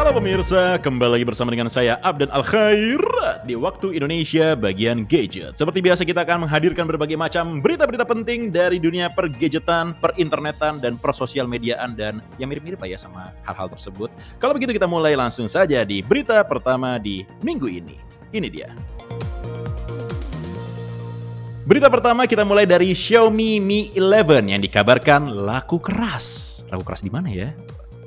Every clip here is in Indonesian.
Halo pemirsa, kembali lagi bersama dengan saya Abdan Al-Khair di Waktu Indonesia bagian gadget. Seperti biasa kita akan menghadirkan berbagai macam berita-berita penting dari dunia pergadgetan, perinternetan, dan persosial mediaan dan yang mirip-mirip lah ya sama hal-hal tersebut. Kalau begitu kita mulai langsung saja di berita pertama di minggu ini. Ini dia. Berita pertama kita mulai dari Xiaomi Mi 11 yang dikabarkan laku keras. Laku keras di mana ya?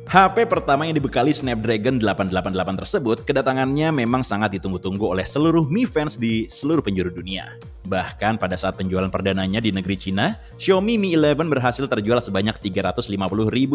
HP pertama yang dibekali Snapdragon 888 tersebut kedatangannya memang sangat ditunggu-tunggu oleh seluruh Mi fans di seluruh penjuru dunia. Bahkan pada saat penjualan perdananya di negeri Cina, Xiaomi Mi 11 berhasil terjual sebanyak 350.000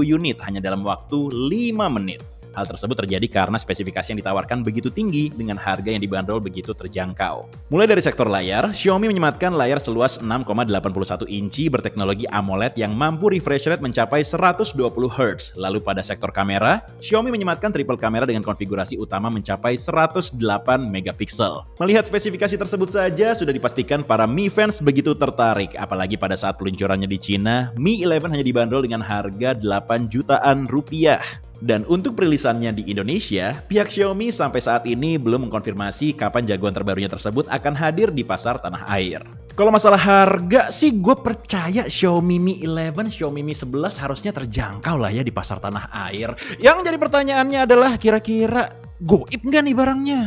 unit hanya dalam waktu 5 menit. Hal tersebut terjadi karena spesifikasi yang ditawarkan begitu tinggi dengan harga yang dibanderol begitu terjangkau. Mulai dari sektor layar, Xiaomi menyematkan layar seluas 6,81 inci berteknologi AMOLED yang mampu refresh rate mencapai 120 Hz. Lalu pada sektor kamera, Xiaomi menyematkan triple kamera dengan konfigurasi utama mencapai 108 megapiksel. Melihat spesifikasi tersebut saja sudah dipastikan para Mi fans begitu tertarik, apalagi pada saat peluncurannya di Cina, Mi 11 hanya dibanderol dengan harga 8 jutaan rupiah. Dan untuk perilisannya di Indonesia, pihak Xiaomi sampai saat ini belum mengkonfirmasi kapan jagoan terbarunya tersebut akan hadir di pasar tanah air. Kalau masalah harga sih gue percaya Xiaomi Mi 11, Xiaomi Mi 11 harusnya terjangkau lah ya di pasar tanah air. Yang jadi pertanyaannya adalah kira-kira goib nggak nih barangnya?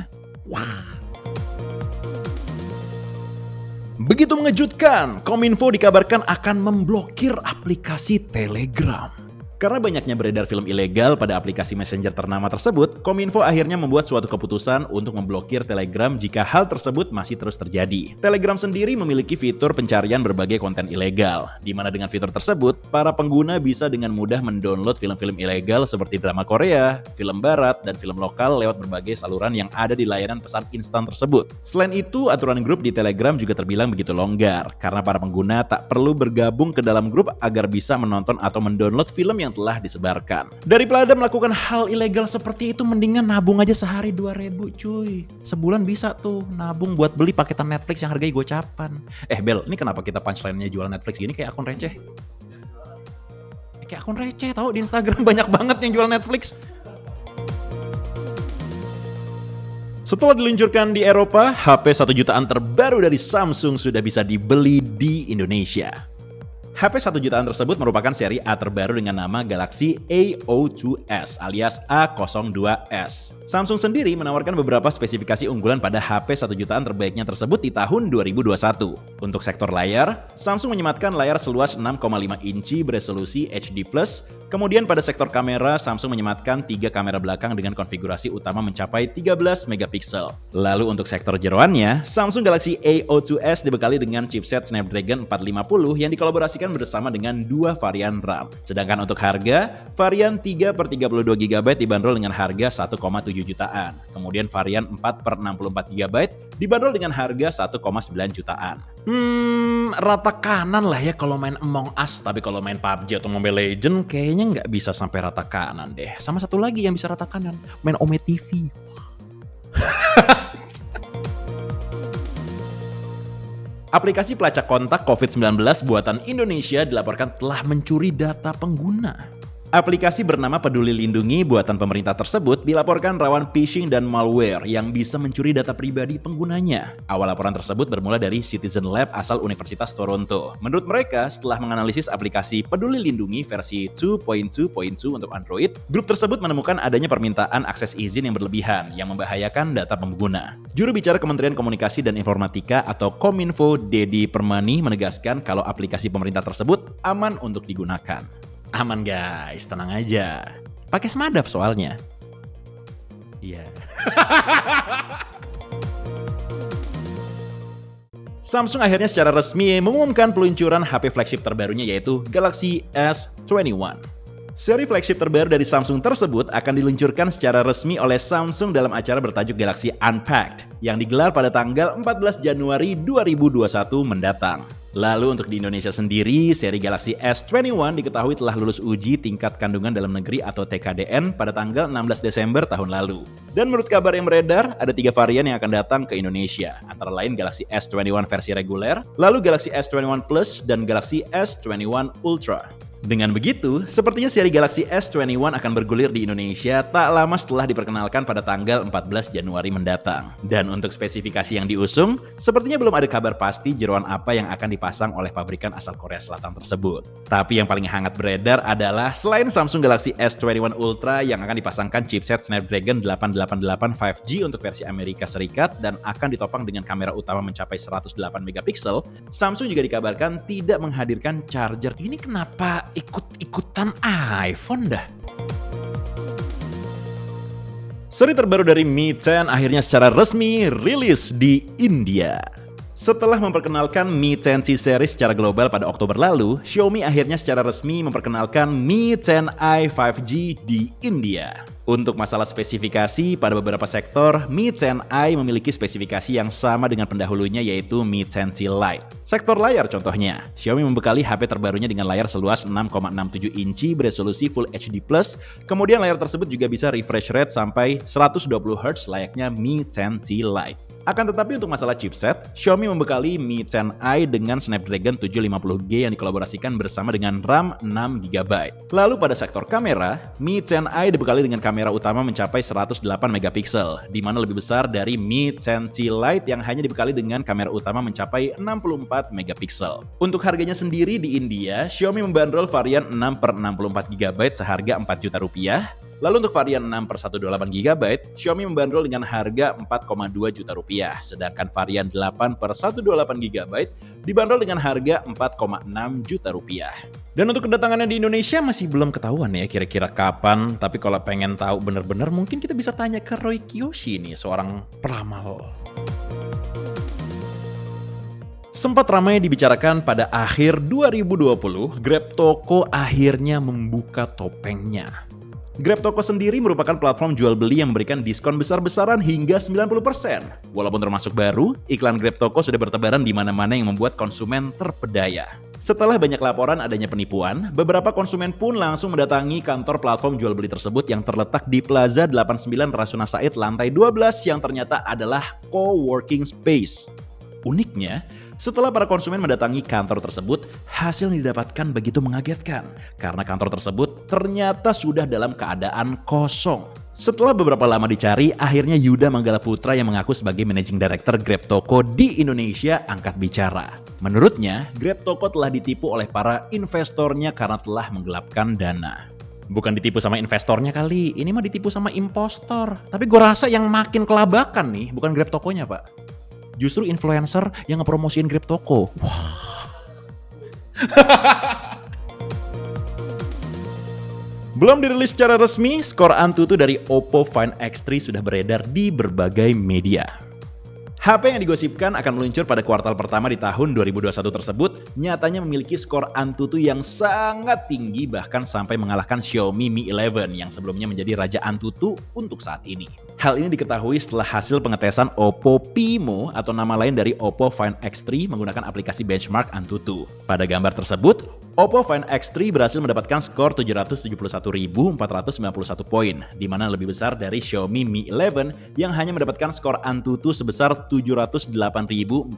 Wah. Begitu mengejutkan, Kominfo dikabarkan akan memblokir aplikasi Telegram. Karena banyaknya beredar film ilegal pada aplikasi messenger ternama tersebut, Kominfo akhirnya membuat suatu keputusan untuk memblokir Telegram jika hal tersebut masih terus terjadi. Telegram sendiri memiliki fitur pencarian berbagai konten ilegal, di mana dengan fitur tersebut, para pengguna bisa dengan mudah mendownload film-film ilegal seperti drama Korea, film barat, dan film lokal lewat berbagai saluran yang ada di layanan pesan instan tersebut. Selain itu, aturan grup di Telegram juga terbilang begitu longgar, karena para pengguna tak perlu bergabung ke dalam grup agar bisa menonton atau mendownload film yang telah disebarkan. Daripada melakukan hal ilegal seperti itu, mendingan nabung aja sehari 2.000 cuy. Sebulan bisa tuh nabung buat beli paketan Netflix yang harganya gocapan. Bel, ini kenapa kita punchline-nya jualan Netflix gini kayak akun receh? Kayak akun receh tau, di Instagram banyak banget yang jual Netflix. Setelah diluncurkan di Eropa, HP 1 jutaan terbaru dari Samsung sudah bisa dibeli di Indonesia. HP 1 jutaan tersebut merupakan seri A terbaru dengan nama Galaxy A02s alias A02s. Samsung sendiri menawarkan beberapa spesifikasi unggulan pada HP 1 jutaan terbaiknya tersebut di tahun 2021. Untuk sektor layar, Samsung menyematkan layar seluas 6,5 inci beresolusi HD+. Kemudian pada sektor kamera, Samsung menyematkan 3 kamera belakang dengan konfigurasi utama mencapai 13 megapiksel. Lalu untuk sektor jeroannya, Samsung Galaxy A02s dibekali dengan chipset Snapdragon 450 yang dikolaborasikan bersama dengan 2 varian RAM. Sedangkan untuk harga, varian 3/32GB dibanderol dengan harga 1,7 jutaan. Kemudian varian 4/64GB dibanderol dengan harga 1,9 jutaan. Rata kanan lah ya kalau main Among Us, tapi kalau main PUBG atau Mobile Legends kayaknya nggak bisa sampai rata kanan deh. Sama satu lagi yang bisa rata kanan, main Ome TV. Aplikasi pelacak kontak COVID-19 buatan Indonesia dilaporkan telah mencuri data pengguna. Aplikasi bernama Peduli Lindungi buatan pemerintah tersebut dilaporkan rawan phishing dan malware yang bisa mencuri data pribadi penggunanya. Awal laporan tersebut bermula dari Citizen Lab asal Universitas Toronto. Menurut mereka, setelah menganalisis aplikasi Peduli Lindungi versi 2.2.2 untuk Android, grup tersebut menemukan adanya permintaan akses izin yang berlebihan yang membahayakan data pengguna. Juru bicara Kementerian Komunikasi dan Informatika atau Kominfo, Dedi Permani, menegaskan kalau aplikasi pemerintah tersebut aman untuk digunakan. Aman guys, tenang aja. Pakai Smadaf soalnya. Iya. Samsung akhirnya secara resmi mengumumkan peluncuran HP flagship terbarunya yaitu Galaxy S21. Seri flagship terbaru dari Samsung tersebut akan diluncurkan secara resmi oleh Samsung dalam acara bertajuk Galaxy Unpacked yang digelar pada tanggal 14 Januari 2021 mendatang. Lalu untuk di Indonesia sendiri, seri Galaxy S21 diketahui telah lulus uji tingkat kandungan dalam negeri atau TKDN pada tanggal 16 Desember tahun lalu. Dan menurut kabar yang beredar, ada 3 varian yang akan datang ke Indonesia, antara lain Galaxy S21 versi reguler, lalu Galaxy S21 Plus, dan Galaxy S21 Ultra. Dengan begitu, sepertinya seri Galaxy S21 akan bergulir di Indonesia tak lama setelah diperkenalkan pada tanggal 14 Januari mendatang. Dan untuk spesifikasi yang diusung, sepertinya belum ada kabar pasti jeroan apa yang akan dipasang oleh pabrikan asal Korea Selatan tersebut. Tapi yang paling hangat beredar adalah selain Samsung Galaxy S21 Ultra yang akan dipasangkan chipset Snapdragon 888 5G untuk versi Amerika Serikat dan akan ditopang dengan kamera utama mencapai 108 megapiksel, Samsung juga dikabarkan tidak menghadirkan charger. Ini kenapa ikut-ikutan iPhone dah? Seri terbaru dari Mi 10 akhirnya secara resmi rilis di India. Setelah memperkenalkan Mi 10C series secara global pada Oktober lalu, Xiaomi akhirnya secara resmi memperkenalkan Mi 10i 5G di India. Untuk masalah spesifikasi, pada beberapa sektor, Mi 10i memiliki spesifikasi yang sama dengan pendahulunya yaitu Mi 10C Lite. Sektor layar contohnya, Xiaomi membekali HP terbarunya dengan layar seluas 6,67 inci beresolusi Full HD+, kemudian layar tersebut juga bisa refresh rate sampai 120Hz layaknya Mi 10C Lite. Akan tetapi untuk masalah chipset, Xiaomi membekali Mi 10i dengan Snapdragon 750G yang dikolaborasikan bersama dengan RAM 6GB. Lalu pada sektor kamera, Mi 10i dibekali dengan kamera utama mencapai 108 megapiksel, di mana lebih besar dari Mi 10C Lite yang hanya dibekali dengan kamera utama mencapai 64 megapiksel. Untuk harganya sendiri di India, Xiaomi membandrol varian 6/64GB seharga Rp4 juta. Lalu untuk varian 6/128GB, Xiaomi membandrol dengan harga Rp4,2 juta, sedangkan varian 8/128GB dibanderol dengan harga Rp4,6 juta. Dan untuk kedatangannya di Indonesia masih belum ketahuan ya kira-kira kapan, tapi kalau pengen tahu bener-bener mungkin kita bisa tanya ke Roy Kiyoshi nih, seorang peramal. Sempat ramai dibicarakan pada akhir 2020, Grab Toko akhirnya membuka topengnya. Grab Toko sendiri merupakan platform jual beli yang memberikan diskon besar-besaran hingga 90%. Walaupun termasuk baru, iklan Grab Toko sudah bertebaran di mana-mana yang membuat konsumen terpedaya. Setelah banyak laporan adanya penipuan, beberapa konsumen pun langsung mendatangi kantor platform jual beli tersebut yang terletak di Plaza 89 Rasuna Said lantai 12 yang ternyata adalah co-working space. Uniknya, setelah para konsumen mendatangi kantor tersebut, hasil yang didapatkan begitu mengagetkan karena kantor tersebut ternyata sudah dalam keadaan kosong. Setelah beberapa lama dicari, akhirnya Yuda Manggala Putra yang mengaku sebagai Managing Director Grab Toko di Indonesia angkat bicara. Menurutnya, Grab Toko telah ditipu oleh para investornya karena telah menggelapkan dana. Bukan ditipu sama investornya kali, ini mah ditipu sama impostor. Tapi gue rasa yang makin kelabakan nih, bukan Grab Tokonya, Pak. Justru influencer yang ngepromosiin Grab Toko. Wah. Belum dirilis secara resmi, skor Antutu dari Oppo Find X3 sudah beredar di berbagai media. HP yang digosipkan akan meluncur pada kuartal pertama di tahun 2021 tersebut nyatanya memiliki skor Antutu yang sangat tinggi bahkan sampai mengalahkan Xiaomi Mi 11 yang sebelumnya menjadi raja Antutu untuk saat ini. Hal ini diketahui setelah hasil pengetesan Oppo Pimo atau nama lain dari Oppo Find X3 menggunakan aplikasi benchmark Antutu. Pada gambar tersebut, Oppo Find X3 berhasil mendapatkan skor 771.491 poin, di mana lebih besar dari Xiaomi Mi 11 yang hanya mendapatkan skor Antutu sebesar 708.425.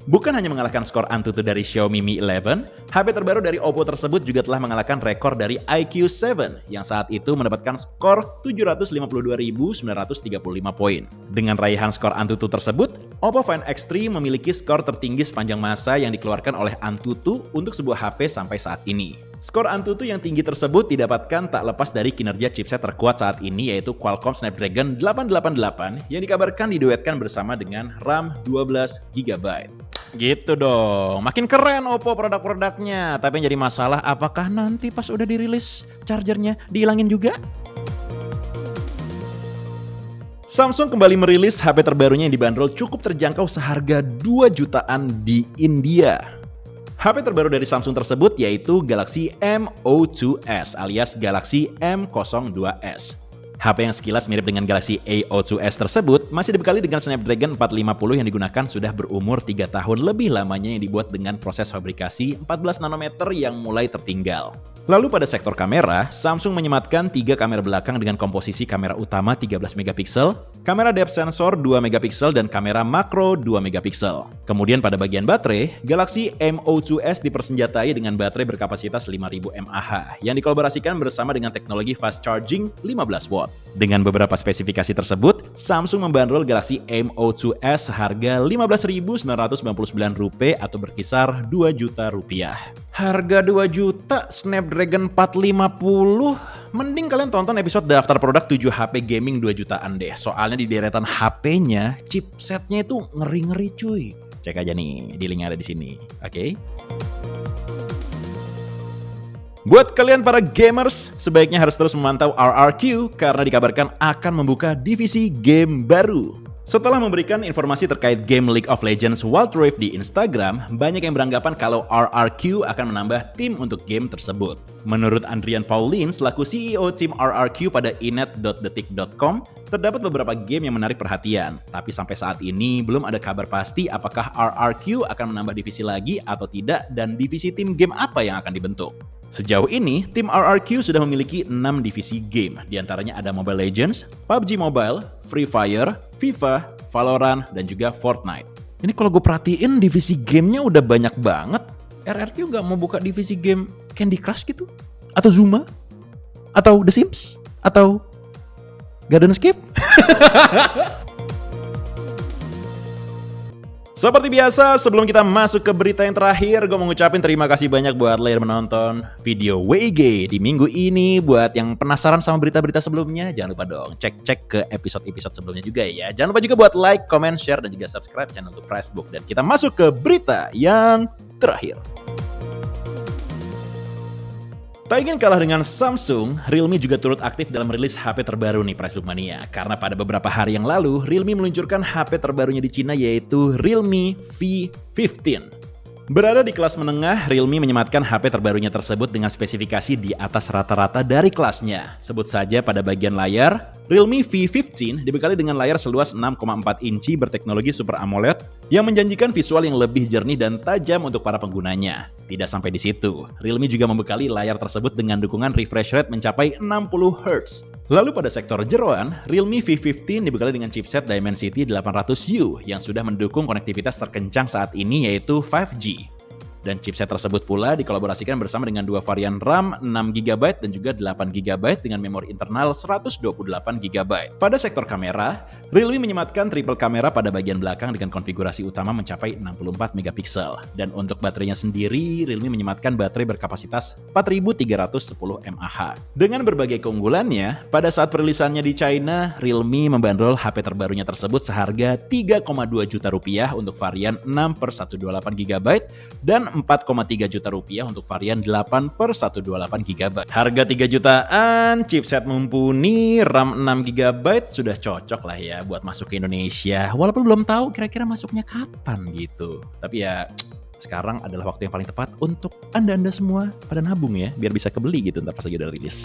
Bukan hanya mengalahkan skor Antutu dari Xiaomi Mi 11, HP terbaru dari Oppo tersebut juga telah mengalahkan rekor dari iQ7 yang saat itu mendapatkan skor 752.935 poin. Dengan raihan skor Antutu tersebut, Oppo Find X3 memiliki skor tertinggi sepanjang masa yang dikeluarkan oleh Antutu untuk sebuah HP sampai saat ini. Skor Antutu yang tinggi tersebut didapatkan tak lepas dari kinerja chipset terkuat saat ini yaitu Qualcomm Snapdragon 888 yang dikabarkan diduetkan bersama dengan RAM 12GB. Gitu dong, makin keren Oppo produk-produknya. Tapi yang jadi masalah apakah nanti pas udah dirilis chargernya dihilangin juga? Samsung kembali merilis HP terbarunya yang dibanderol cukup terjangkau seharga 2 jutaan di India. HP terbaru dari Samsung tersebut yaitu Galaxy M02s alias Galaxy M02s. HP yang sekilas mirip dengan Galaxy A02s tersebut masih dibekali dengan Snapdragon 450 yang digunakan sudah berumur 3 tahun lebih lamanya yang dibuat dengan proses fabrikasi 14 nanometer yang mulai tertinggal. Lalu pada sektor kamera, Samsung menyematkan 3 kamera belakang dengan komposisi kamera utama 13 megapiksel, kamera depth sensor 2 megapiksel dan kamera makro 2 megapiksel. Kemudian pada bagian baterai, Galaxy M02s dipersenjatai dengan baterai berkapasitas 5000 mAh yang dikolaborasikan bersama dengan teknologi fast charging 15 watt. Dengan beberapa spesifikasi tersebut, Samsung membanderol Galaxy M02s seharga Rp15.999 atau berkisar Rp2 juta. Harga 2 juta Snapdragon 450, mending kalian tonton episode daftar produk 7 HP gaming 2 jutaan deh. Soalnya di deretan HP-nya, chipsetnya itu ngeri-ngeri cuy. Cek aja nih, di link ada di sini. Oke? Buat kalian para gamers, sebaiknya harus terus memantau RRQ karena dikabarkan akan membuka divisi game baru. Setelah memberikan informasi terkait game League of Legends Wild Rift di Instagram, banyak yang beranggapan kalau RRQ akan menambah tim untuk game tersebut. Menurut Andrian Paulin, selaku CEO tim RRQ pada inet.detik.com, terdapat beberapa game yang menarik perhatian. Tapi sampai saat ini, belum ada kabar pasti apakah RRQ akan menambah divisi lagi atau tidak dan divisi tim game apa yang akan dibentuk. Sejauh ini, tim RRQ sudah memiliki 6 divisi game, diantaranya ada Mobile Legends, PUBG Mobile, Free Fire, FIFA, Valorant, dan juga Fortnite. Ini kalau gue perhatiin divisi gamenya udah banyak banget. RRQ nggak mau buka divisi game Candy Crush gitu? Atau Zuma? Atau The Sims? Atau Gardenscape? Seperti biasa, sebelum kita masuk ke berita yang terakhir, gue mau ngucapin terima kasih banyak buat lo yang menonton video WIG di minggu ini. Buat yang penasaran sama berita-berita sebelumnya, jangan lupa dong cek-cek ke episode-episode sebelumnya juga ya. Jangan lupa juga buat like, comment, share, dan juga subscribe channel untuk Pressbook. Dan kita masuk ke berita yang terakhir. Tak ingin kalah dengan Samsung, Realme juga turut aktif dalam rilis HP terbaru nih Pressbook Mania. Karena pada beberapa hari yang lalu, Realme meluncurkan HP terbarunya di Cina yaitu Realme V15. Berada di kelas menengah, Realme menyematkan HP terbarunya tersebut dengan spesifikasi di atas rata-rata dari kelasnya. Sebut saja pada bagian layar, Realme V15 dibekali dengan layar seluas 6,4 inci berteknologi Super AMOLED yang menjanjikan visual yang lebih jernih dan tajam untuk para penggunanya. Tidak sampai di situ, Realme juga membekali layar tersebut dengan dukungan refresh rate mencapai 60 Hz. Lalu pada sektor jeroan, Realme V15 dibekali dengan chipset Dimensity 800U yang sudah mendukung konektivitas terkencang saat ini yaitu 5G. Dan chipset tersebut pula dikolaborasikan bersama dengan dua varian RAM 6GB dan juga 8GB dengan memori internal 128GB. Pada sektor kamera, Realme menyematkan triple kamera pada bagian belakang dengan konfigurasi utama mencapai 64MP. Dan untuk baterainya sendiri, Realme menyematkan baterai berkapasitas 4310 mAh. Dengan berbagai keunggulannya, pada saat perilisannya di China, Realme membanderol HP terbarunya tersebut seharga Rp3,2 juta untuk varian 6/128GB dan Rp4,3 juta untuk varian 8/128GB. Harga 3 jutaan, chipset mumpuni, RAM 6GB sudah cocok lah ya buat masuk ke Indonesia. Walaupun belum tahu kira-kira masuknya kapan gitu. Tapi ya sekarang adalah waktu yang paling tepat untuk Anda-Anda semua pada nabung ya, biar bisa kebeli gitu ntar pas lagi udah rilis.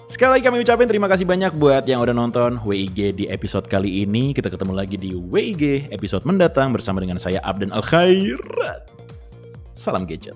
Sekali lagi kami ucapin terima kasih banyak buat yang udah nonton WIG di episode kali ini. Kita ketemu lagi di WIG episode mendatang bersama dengan saya Abdan Al Khairat. Salam gadget.